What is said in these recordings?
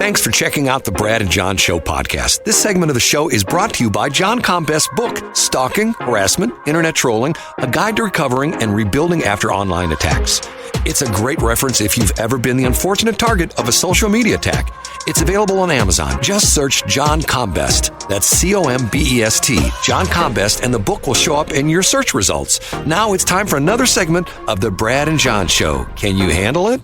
Thanks for checking out the Brad and John Show podcast. This segment of the show is brought to you by John Combest's book, Stalking, Harassment, Internet Trolling, A Guide to Recovering and Rebuilding After Online Attacks. It's a great reference if you've ever been the unfortunate target of a social media attack. It's available on Amazon. Just search John Combest. That's C-O-M-B-E-S-T, John Combest, and the book will show up in your search results. Now it's time for another segment of the Brad and John Show. Can you handle it?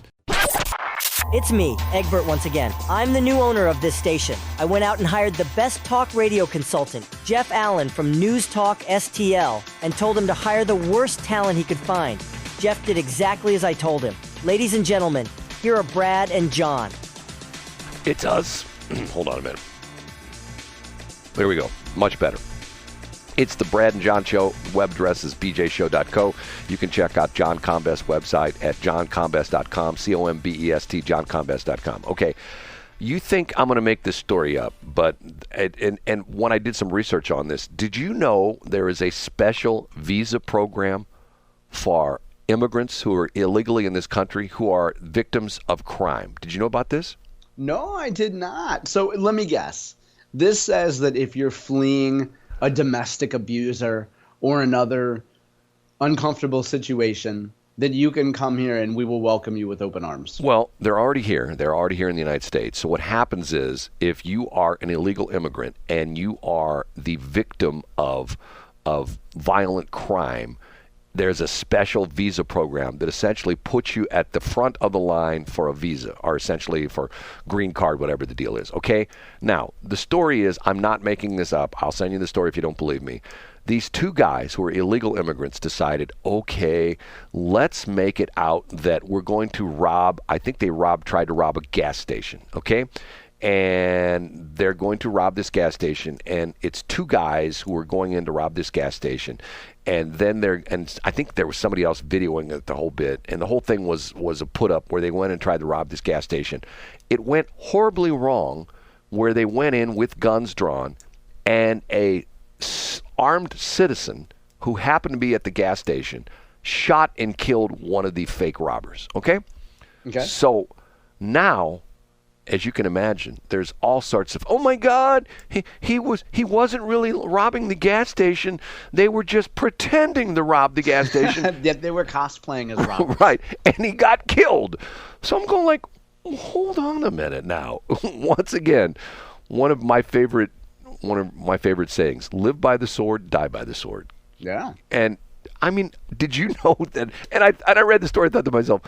It's me, Egbert, once again. I'm the new owner of this station. I went out and hired the best talk radio consultant, Jeff Allen from News Talk STL, and told him to hire the worst talent he could find. Jeff did exactly as I told him. Ladies and gentlemen, here are Brad and John. It's us. Hold on a minute. There we go. Much better. It's the Brad and John Show. Web address is bjshow.co. You can check out John Combest's website at johncombest.com, C-O-M-B-E-S-T, johncombest.com. Okay, you think I'm going to make this story up, but and when I did some research on this, did you know there is a special visa program for immigrants who are illegally in this country who are victims of crime? Did you know about this? No, I did not. So let me guess. This says that if you're fleeing a domestic abuser or another uncomfortable situation, that you can come here and we will welcome you with open arms. Well, they're already here. They're already here in the United States. So what happens is if you are an illegal immigrant and you are the victim of violent crime, there's a special visa program that essentially puts you at the front of the line for a visa, or essentially for green card, whatever the deal is. Okay? Now, the story is, I'm not making this up. I'll send you the story if you don't believe me. These two guys who are illegal immigrants decided, okay, let's make it out that we're going to rob, I think they tried to rob a gas station, okay? And they're going to rob this gas station, and it's two guys who are going in to rob this gas station. And then and I think there was somebody else videoing it the whole bit, and the whole thing was a put up where they went and tried to rob this gas station. It went horribly wrong, where they went in with guns drawn, and a armed citizen who happened to be at the gas station shot and killed one of the fake robbers. Okay. So now, as you can imagine, there's all sorts of, oh my God, he wasn't really robbing the gas station. They were just pretending to rob the gas station. Yet they were cosplaying as robbers. Right, and he got killed. So I'm going like, hold on a minute now. Once again, one of my favorite sayings: live by the sword, die by the sword. Yeah. And I mean, did you know that? And I read the story, I thought to myself,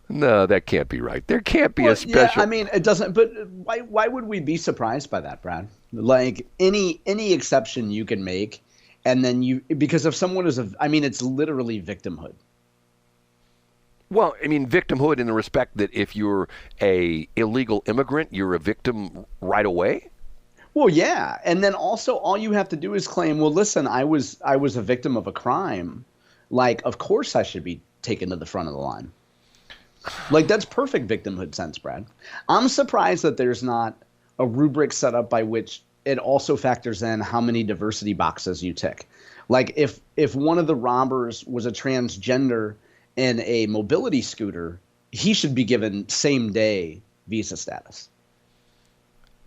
no, that can't be right. There can't be a special. Yeah, I mean, it doesn't. But why would we be surprised by that, Brad? Like any exception you can make, and then because if someone is it's literally victimhood. Well, I mean, victimhood in the respect that if you're a illegal immigrant, you're a victim right away. Well, yeah, and then also all you have to do is claim, well, listen, I was a victim of a crime. Like, of course, I should be taken to the front of the line. Like, that's perfect victimhood sense, Brad. I'm surprised that there's not a rubric set up by which it also factors in how many diversity boxes you tick. Like, if one of the robbers was a transgender in a mobility scooter, he should be given same-day visa status.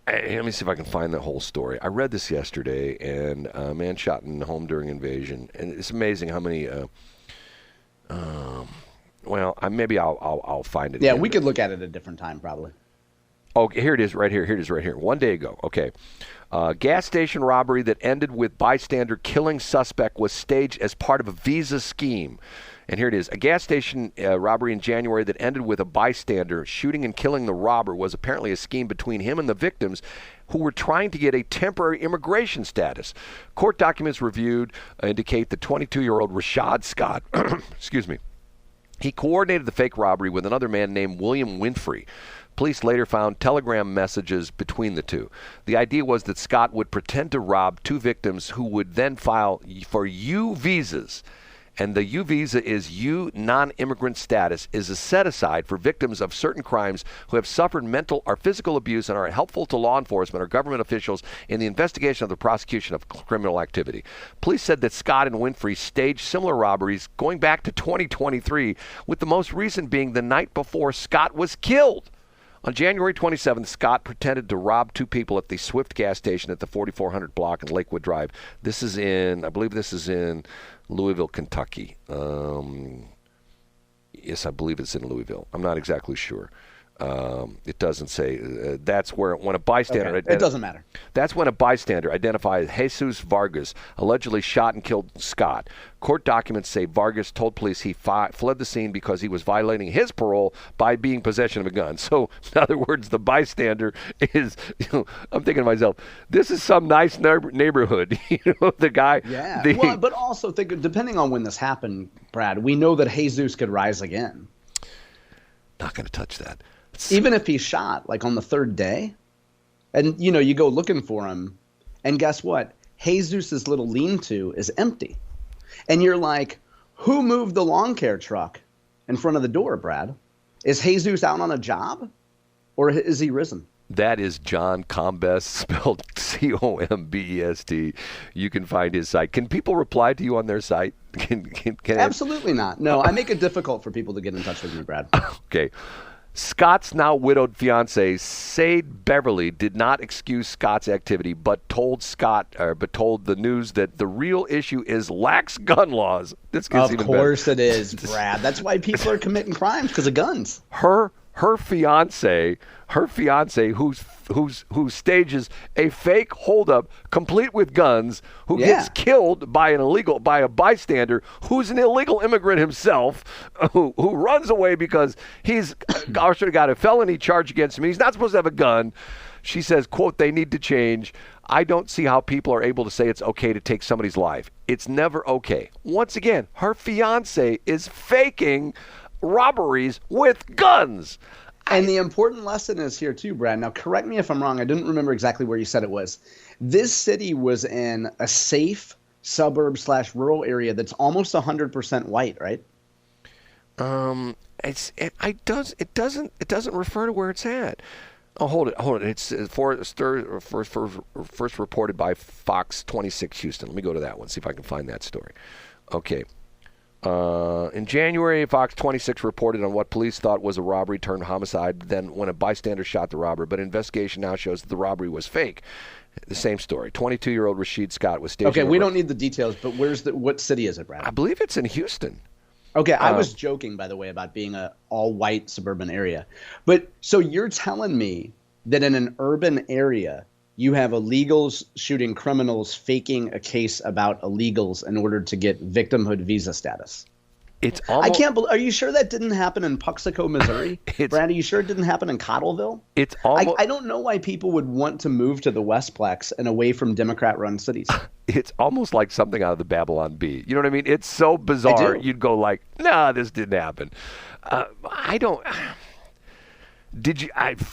Let me see if I can find the whole story. I read this yesterday, and a man shot in the home during invasion. And it's amazing how many well, maybe I'll find it. Yeah, we could look at it at a different time, probably. Oh, here it is, right here. Here it is, right here. 1 day ago. Okay. Gas station robbery that ended with bystander killing suspect was staged as part of a visa scheme. And here it is. A gas station robbery in January that ended with a bystander shooting and killing the robber was apparently a scheme between him and the victims, who were trying to get a temporary immigration status. Court documents reviewed indicate the 22-year-old Rashad Scott, excuse me, he coordinated the fake robbery with another man named William Winfrey. Police later found telegram messages between the two. The idea was that Scott would pretend to rob two victims who would then file for U visas. And the U visa is U non-immigrant status, is a set-aside for victims of certain crimes who have suffered mental or physical abuse and are helpful to law enforcement or government officials in the investigation of the prosecution of criminal activity. Police said that Scott and Winfrey staged similar robberies going back to 2023, with the most recent being the night before Scott was killed. On January 27th, Scott pretended to rob two people at the Swift gas station at the 4400 block in Lakewood Drive. I believe this is in Louisville, Kentucky. Yes, I believe it's in Louisville. I'm not exactly sure. It doesn't say. That's when a bystander. Okay. It doesn't matter. That's when a bystander identified Jesus Vargas allegedly shot and killed Scott. Court documents say Vargas told police he fled the scene because he was violating his parole by being in possession of a gun. So, in other words, the bystander is. I'm thinking to myself, this is some nice neighborhood. The guy. Yeah. But also think, depending on when this happened, Brad, we know that Jesus could rise again. Not going to touch that. Even if he's shot, like on the third day, and you go looking for him, and guess what? Jesus's little lean-to is empty, and you're like, who moved the lawn care truck in front of the door, Brad? Is Jesus out on a job, or is he risen? That is John Combest, spelled Combest. You can find his site. Can people reply to you on their site? Absolutely not. No, I make it difficult for people to get in touch with me, Brad. Okay. Scott's now widowed fiancee, Sade Beverly, did not excuse Scott's activity, but told the news that the real issue is lax gun laws. This gets of even course better. It is, Brad. That's why people are committing crimes, because of guns. Her fiance, who stages a fake holdup complete with guns, who gets killed by a bystander who's an illegal immigrant himself, who runs away because he's got a felony charge against him. He's not supposed to have a gun. She says, quote, "They need to change. I don't see how people are able to say it's okay to take somebody's life. It's never okay." Once again, her fiance is faking robberies with guns. And the important lesson is here too, Brad. Now, correct me if I'm wrong. I didn't remember exactly where you said it was. This city was in a safe suburb/rural area that's almost 100% white, right? It doesn't refer to where it's at. Oh, hold it. It's first reported by Fox 26 Houston. Let me go to that one, see if I can find that story. Okay. In January, Fox 26 reported on what police thought was a robbery turned homicide, then when a bystander shot the robber. But investigation now shows that the robbery was fake. The same story. 22-year-old Rashid Scott was staging. Okay, we don't need the details, but what city is it, Brad? I believe it's in Houston. Okay, I was joking, by the way, about being a all-white suburban area. But so you're telling me that in an urban area, you have illegals shooting criminals faking a case about illegals in order to get victimhood visa status. It's almost, I can't believe. Are you sure that didn't happen in Puxico, Missouri? Brad, are you sure it didn't happen in Cottleville? It's almost, I don't know why people would want to move to the Westplex and away from Democrat-run cities. It's almost like something out of the Babylon Bee. You know what I mean? It's so bizarre. You'd go like, nah, this didn't happen.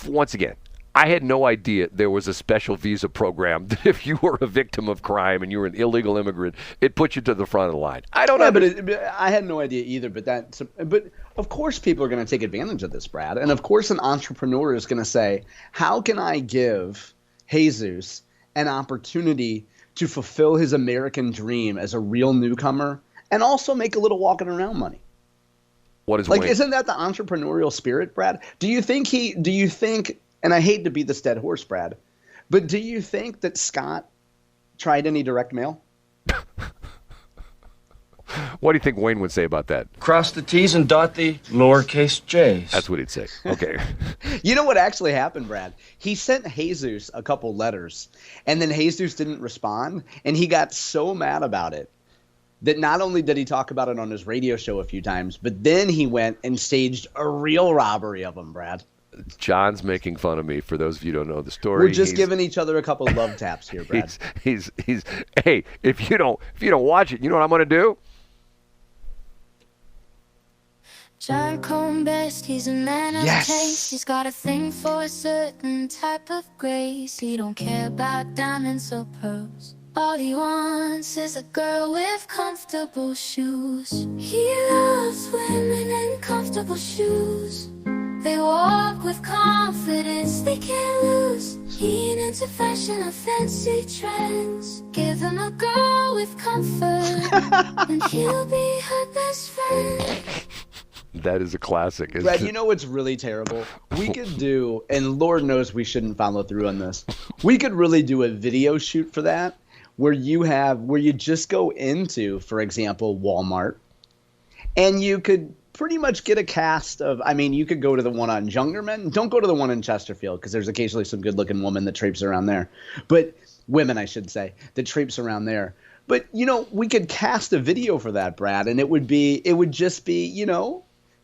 Once again, I had no idea there was a special visa program that if you were a victim of crime and you were an illegal immigrant, it put you to the front of the line. I don't know. But I had no idea either. But of course people are going to take advantage of this, Brad. And of course an entrepreneur is going to say, how can I give Jesus an opportunity to fulfill his American dream as a real newcomer and also make a little walking around money? What is isn't that the entrepreneurial spirit, Brad? Do you think, and I hate to beat this dead horse, Brad, but do you think that Scott tried any direct mail? What do you think Wayne would say about that? Cross the T's and dot the lowercase j's. That's what he'd say. Okay. You know what actually happened, Brad? He sent Jesus a couple letters, and then Jesus didn't respond, and he got so mad about it that not only did he talk about it on his radio show a few times, but then he went and staged a real robbery of him, Brad. John's making fun of me. For those of you who don't know the story, we're just giving each other a couple of love taps here, Brad. He's hey, if you don't watch it, you know what I'm going to do? John Combest, he's a man of taste. He's got a thing for a certain type of grace. He don't care about diamonds or pearls. All he wants is a girl with comfortable shoes. He loves women in comfortable shoes. They walk with confidence they can't lose. He ain't into fashion or fancy trends. Give him a girl with comfort and he'll be her best friend. That is a classic. Brad, you know what's really terrible? We could do, and Lord knows we shouldn't follow through on this. We could really do a video shoot for that where you just go into, for example, Walmart, and you could pretty much get a cast of, I mean, you could go to the one on Jungerman. Don't go to the one in Chesterfield because there's occasionally some good-looking woman that traipse around there. But women, I should say, that traipse around there. But, we could cast a video for that, Brad, and it would just be,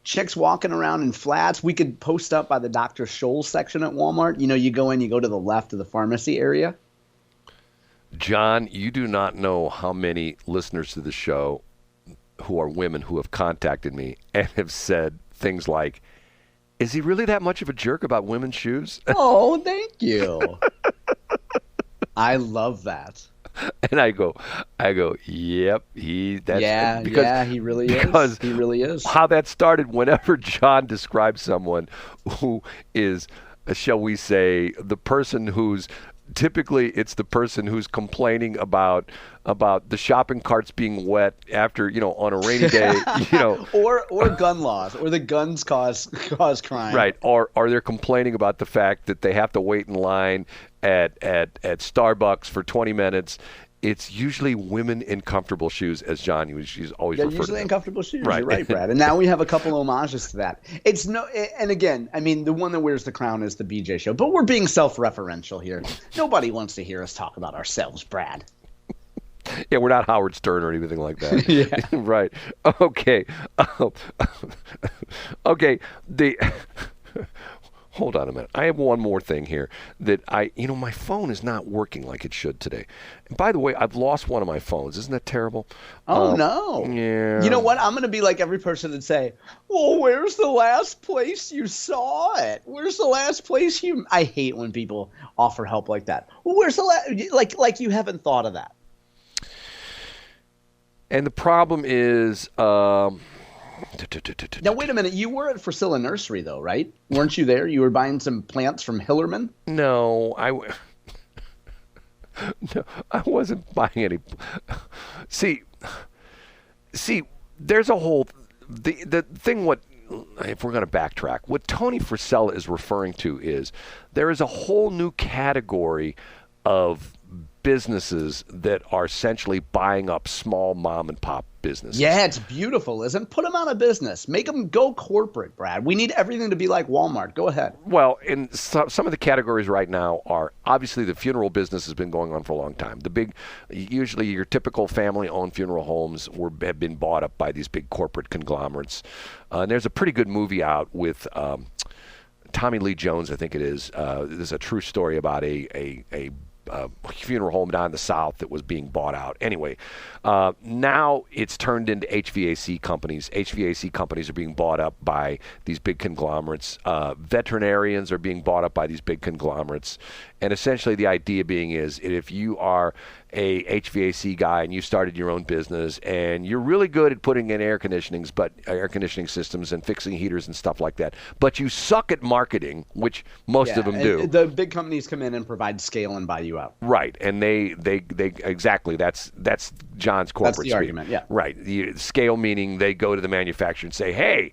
chicks walking around in flats. We could post up by the Dr. Scholl's section at Walmart. You go in, you go to the left of the pharmacy area. John, you do not know how many listeners to the show who are women who have contacted me and have said things like, is he really that much of a jerk about women's shoes? Oh, thank you. I love that. And I go, yep, he really is. He really is. How that started, whenever John describes someone who is, shall we say, the person who's typically it's the person who's complaining about the shopping carts being wet after, on a rainy day, or gun laws, or the guns cause crime. Right. Or they're complaining about the fact that they have to wait in line at Starbucks for 20 minutes. It's usually women in comfortable shoes, as John she's always referred to. Usually in comfortable shoes. Right. You're right, Brad. And now we have a couple homages to that. And again, I mean, the one that wears the crown is the BJ show, but we're being self-referential here. Nobody wants to hear us talk about ourselves, Brad. Yeah, we're not Howard Stern or anything like that. Yeah. Right. Okay. Okay. Hold on a minute. I have one more thing here that my phone is not working like it should today. And by the way, I've lost one of my phones. Isn't that terrible? Oh, no. Yeah. You know what? I'm going to be like every person and say, well, where's the last place you saw it? Where's the last place I hate when people offer help like that. Well, where's the last, like you haven't thought of that. And the problem is, now, wait a minute. You were at Priscilla Nursery, though, right? Weren't you there? You were buying some plants from Hillerman? No, I wasn't buying any. See, there's a whole the thing. If we're going to backtrack, what Tony Frisella is referring to is there is a whole new category of businesses that are essentially buying up small mom and pop businesses. Yeah, it's beautiful, isn't it? Put them out of business. Make them go corporate, Brad. We need everything to be like Walmart. Go ahead. Well, and some of the categories right now are obviously the funeral business has been going on for a long time. Usually your typical family-owned funeral homes have been bought up by these big corporate conglomerates. And there's a pretty good movie out with Tommy Lee Jones, I think it is. There's a true story about a funeral home down in the South that was being bought out. Anyway, now it's turned into HVAC companies. HVAC companies are being bought up by these big conglomerates. Veterinarians are being bought up by these big conglomerates. And essentially the idea being is if you are a HVAC guy and you started your own business and you're really good at putting in air conditioning systems and fixing heaters and stuff like that, but you suck at marketing, which most of them do. The big companies come in and provide scale and buy you out. Right, and they exactly that's John's corporate That's the speak. argument, yeah. Right, the scale meaning they go to the manufacturer and say, hey,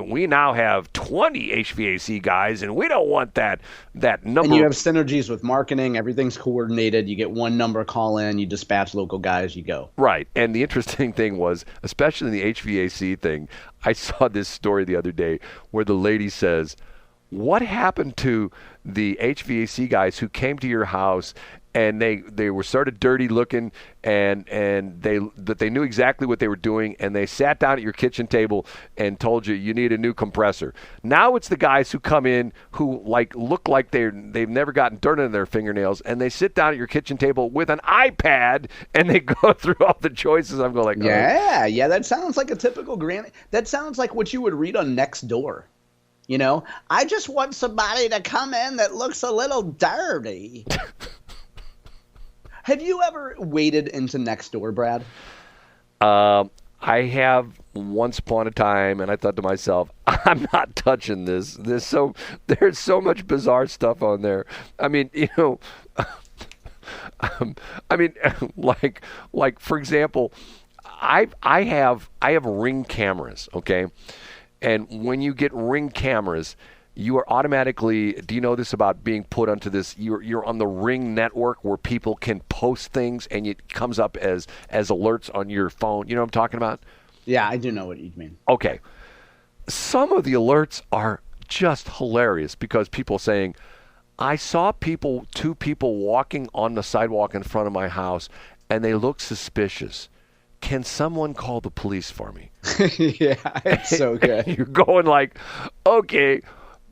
we now have 20 HVAC guys and we don't want that number. And you have synergies with marketing. Everything's coordinated. You get one number call in. You dispatch local guys. You go. Right. And the interesting thing was, especially in the HVAC thing, I saw this story the other day where the lady says, what happened to the HVAC guys who came to your house and they were sort of dirty looking and they knew exactly what they were doing and they sat down at your kitchen table and told you need a new compressor. Now it's the guys who come in who look like they've never gotten dirt in their fingernails and they sit down at your kitchen table with an iPad and they go through all the choices. I'm going like, yeah, that sounds like a typical granny. That sounds like what you would read on Nextdoor. I just want somebody to come in that looks a little dirty. Have you ever waded into Nextdoor, Brad? I have once upon a time, and I thought to myself, I'm not touching this. There's so much bizarre stuff on there. I mean, like for example, I have Ring cameras, okay, And when you get Ring cameras, you are automatically, do you know this about being put onto this, you're on the Ring network where people can post things and it comes up as alerts on your phone. You know what I'm talking about? Yeah, I do know what you mean. Okay. Some of the alerts are just hilarious because people saying, I saw two people walking on the sidewalk in front of my house and they look suspicious. Can someone call the police for me? Yeah, it's so good. You're going like, okay,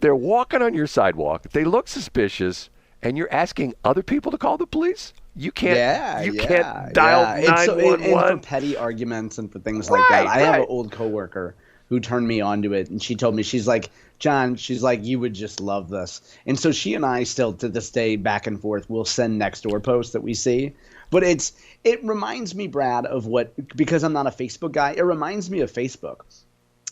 they're walking on your sidewalk. They look suspicious, and you're asking other people to call the police? You can't. Can't dial 911 and for petty arguments and for things like that. I have an old coworker who turned me onto it, and she told me, she's like, John, she's like, you would just love this. And so she and I still to this day back and forth will send Nextdoor posts that we see. But it reminds me, Brad, of because I'm not a Facebook guy, it reminds me of Facebook,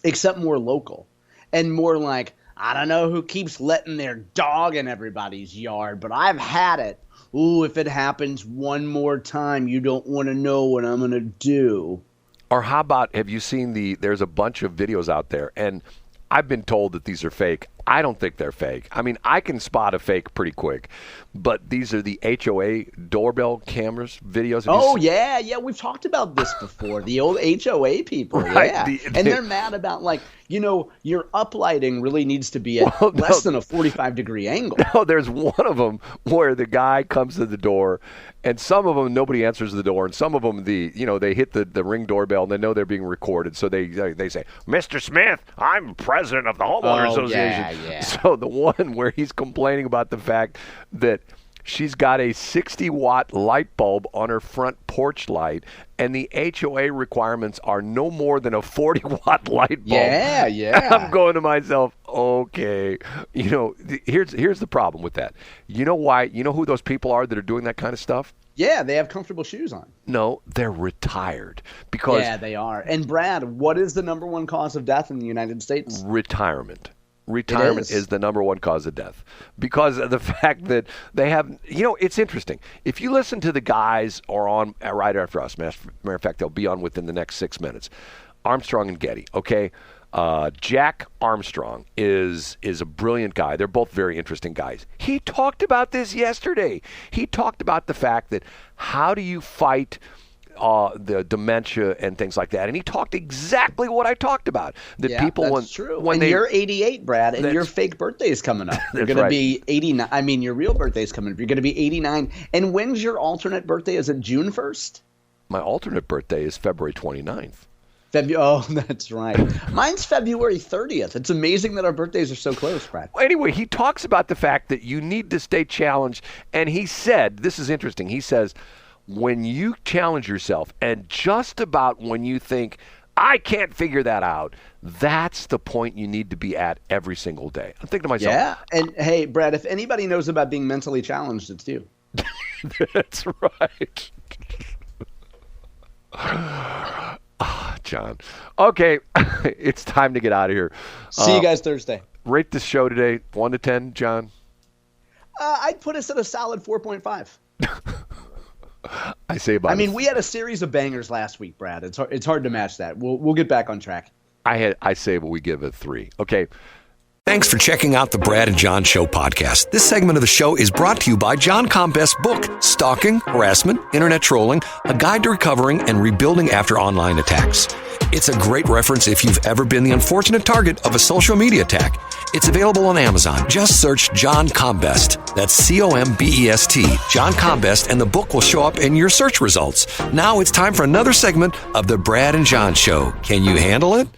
except more local and more like, I don't know who keeps letting their dog in everybody's yard, but I've had it. Ooh, if it happens one more time, you don't want to know what I'm going to do. Or how about, have you seen there's a bunch of videos out there, and I've been told that these are fake. I don't think they're fake. I mean, I can spot a fake pretty quick, but these are the HOA doorbell cameras videos. Yeah, we've talked about this before. The old HOA people, right. Yeah. And they're mad about, like, your uplighting really needs to be at less than a 45-degree angle. No, there's one of them where the guy comes to the door, and some of them nobody answers the door, and some of them they hit the Ring doorbell and they know they're being recorded, so they say, Mr. Smith, I'm president of the homeowner association. Yeah. So the one where he's complaining about the fact that she's got a 60-watt light bulb on her front porch light, and the HOA requirements are no more than a 40-watt light bulb. Yeah. I'm going to myself, okay. Here's the problem with that. You know why? You know who those people are that are doing that kind of stuff? Yeah, they have comfortable shoes on. No, they're retired. Because yeah, they are. And Brad, what is the number one cause of death in the United States? Retirement. Retirement is the number one cause of death because of the fact that they have, it's interesting. If you listen to the guys or on right after us, matter of fact, they'll be on within the next 6 minutes, Armstrong and Getty, okay? Jack Armstrong is a brilliant guy. They're both very interesting guys. He talked about this yesterday. He talked about the fact that how do you fight the dementia and things like that, and he talked exactly what I talked about. That people, that's true. And you're 88, Brad, and your fake birthday is coming up. You're going to be 89. I mean, your real birthday is coming up. You're going to be 89. And when's your alternate birthday? Is it June 1st? My alternate birthday is February 29th. Oh, that's right. Mine's February 30th. It's amazing that our birthdays are so close, Brad. Anyway, he talks about the fact that you need to stay challenged, and he said, this is interesting, he says, when you challenge yourself and just about when you think, I can't figure that out, that's the point you need to be at every single day. I'm thinking to myself. Yeah, and hey, Brad, if anybody knows about being mentally challenged, it's you. That's right. John. Okay, it's time to get out of here. See you guys Thursday. Rate this show today, 1 to 10, John. I'd put us at a solid 4.5. I mean, we had a series of bangers last week, Brad. It's hard to match that. We'll get back on track. I say we give it 3. Okay. Thanks for checking out the Brad and John Show podcast. This segment of the show is brought to you by John Combest's book, Stalking, Harassment, Internet Trolling, A Guide to Recovering and Rebuilding After Online Attacks. It's a great reference if you've ever been the unfortunate target of a social media attack. It's available on Amazon. Just search John Combest. That's Combest, John Combest, and the book will show up in your search results. Now it's time for another segment of the Brad and John Show. Can you handle it?